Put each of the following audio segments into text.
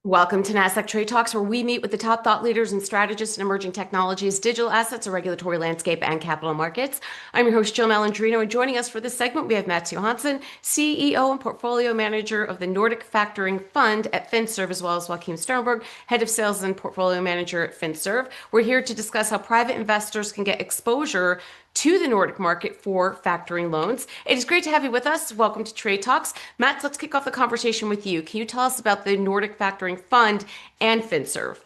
Welcome to Nasdaq TradeTalks, where we meet with the top thought leaders and strategists in emerging technologies, digital assets, a regulatory landscape, and capital markets. I'm your host, Jill Malandrino, and joining us for this segment, we have Johansson, CEO and Portfolio Manager of the Nordic Factoring Fund at Finserve, as well as Joakim Stenberg, Head of Sales and Portfolio Manager at Finserve. We're here to discuss how private investors can get exposure to the Nordic market for factoring loans. It is great to have you with us. Welcome to Trade Talks. Mats, let's kick off the conversation with you. Can you tell us about the Nordic Factoring Fund and Finserve?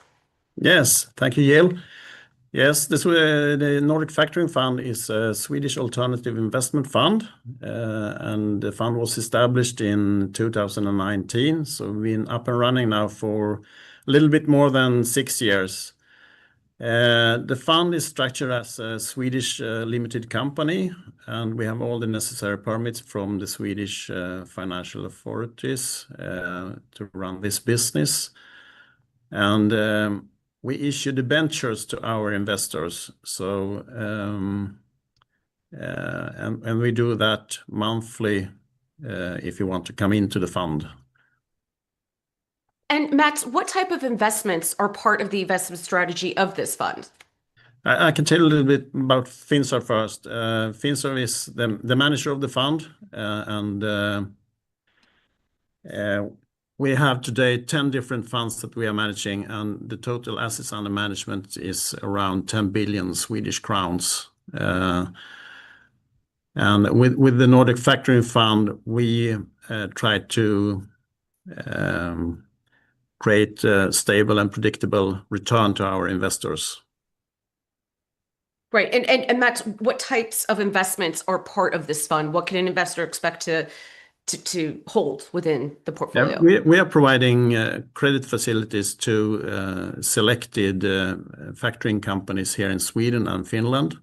Yes, thank you, Jill. Yes, the Nordic Factoring Fund is a Swedish alternative investment fund, and the fund was established in 2019. So we've been up and running now for a little bit more than 6 years. The fund is structured as a Swedish limited company, and we have all the necessary permits from the Swedish financial authorities to run this business. And we issue debentures to our investors. So, and we do that monthly if you want to come into the fund. And Mats, what type of investments are part of the investment strategy of this fund? I can tell you a little bit about Finserve first. Finserve is the manager of the fund, and we have today 10 different funds that we are managing, and the total assets under management is around 10 billion Swedish crowns. And with the Nordic Factoring Fund, we try to create a stable and predictable return to our investors. Right. And Mats, what types of investments are part of this fund? What can an investor expect to hold within the portfolio? Yeah, we are providing credit facilities to selected factoring companies here in Sweden and Finland.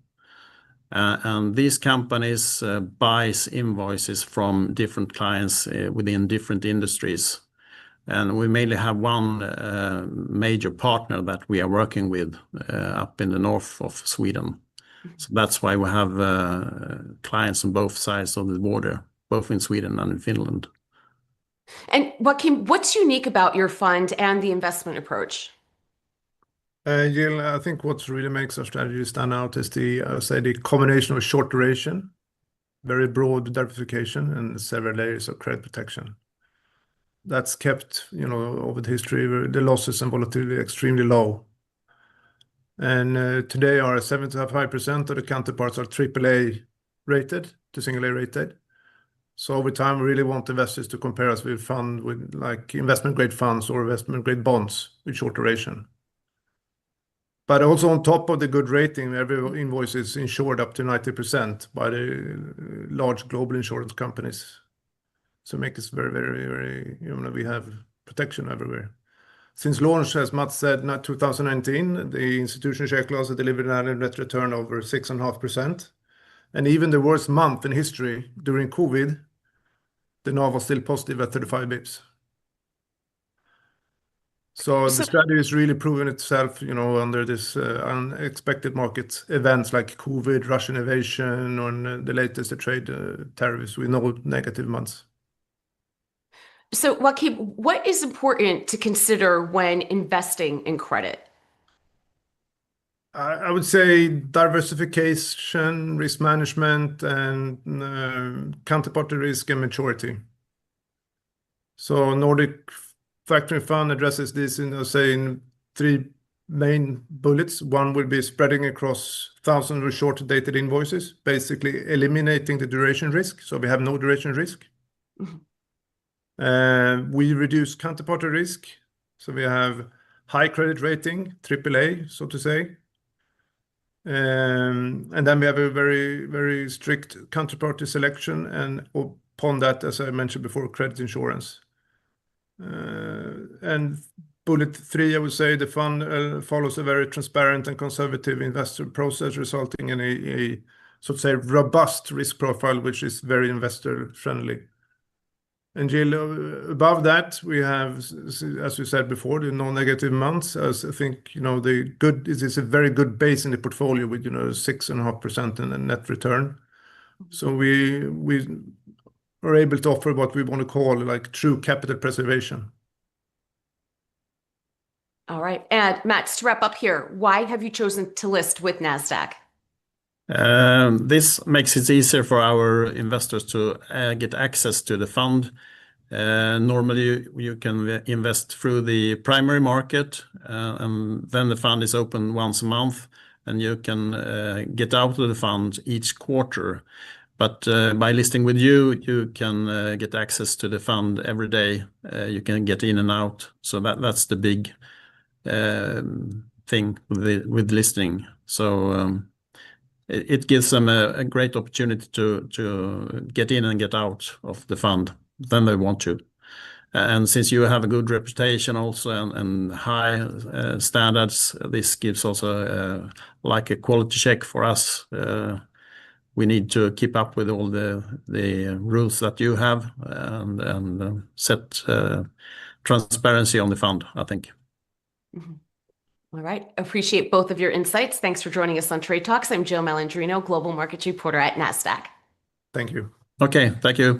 And these companies buys invoices from different clients within different industries. And we mainly have one major partner that we are working with up in the north of Sweden. So that's why we have clients on both sides of the border, both in Sweden and in Finland. And Joakim, what's unique about your fund and the investment approach? Jill, I think what really makes our strategy stand out is the combination of short duration, very broad diversification, and several layers of credit protection. That's kept, over the history, the losses and volatility extremely low. And today, our 75% of the counterparts are AAA rated to single A rated. So over time, we really want investors to compare us with fund with like investment grade funds or investment grade bonds with short duration. But also on top of the good rating, every invoice is insured up to 90% by the large global insurance companies. So make us very, very, very, we have protection everywhere. Since launch, as Mats said, in 2019, the institutional share class has delivered an net return over 6.5%. And even the worst month in history during COVID, the NAV was still positive at 35 bips. So the strategy is really proven itself, under this unexpected market events like COVID, Russian invasion, or the latest trade tariffs with no negative months. So, Joakim, what is important to consider when investing in credit? I would say diversification, risk management, and counterparty risk and maturity. So Nordic Factoring Fund addresses this in 3 main bullets. One will be spreading across thousands of short-dated invoices, basically eliminating the duration risk. So we have no duration risk. We reduce counterparty risk. So we have high credit rating, AAA, so to say. And then we have a very, very strict counterparty selection. And upon that, as I mentioned before, credit insurance. And bullet 3, I would say the fund follows a very transparent and conservative investor process, resulting in a so to say robust risk profile, which is very investor friendly. And Jill, above that, we have, as we said before, the no negative months. As I think, this is a very good base in the portfolio with, 6.5% in a net return. So we are able to offer what we want to call like true capital preservation. All right. And Matt, to wrap up here, why have you chosen to list with Nasdaq? This makes it easier for our investors to get access to the fund. Normally, you can invest through the primary market, and then the fund is open once a month, and you can get out of the fund each quarter. But by listing with you can get access to the fund every day. You can get in and out. So that's the big thing with listing. So it gives them a great opportunity to get in and get out of the fund when they want to. And since you have a good reputation also and high standards, this gives also like a quality check for us. We need to keep up with all the rules that you have and set transparency on the fund, I think. Mm-hmm. All right. Appreciate both of your insights. Thanks for joining us on Trade Talks. I'm Jill Malandrino, Global Markets Reporter at Nasdaq. Thank you. Okay, thank you.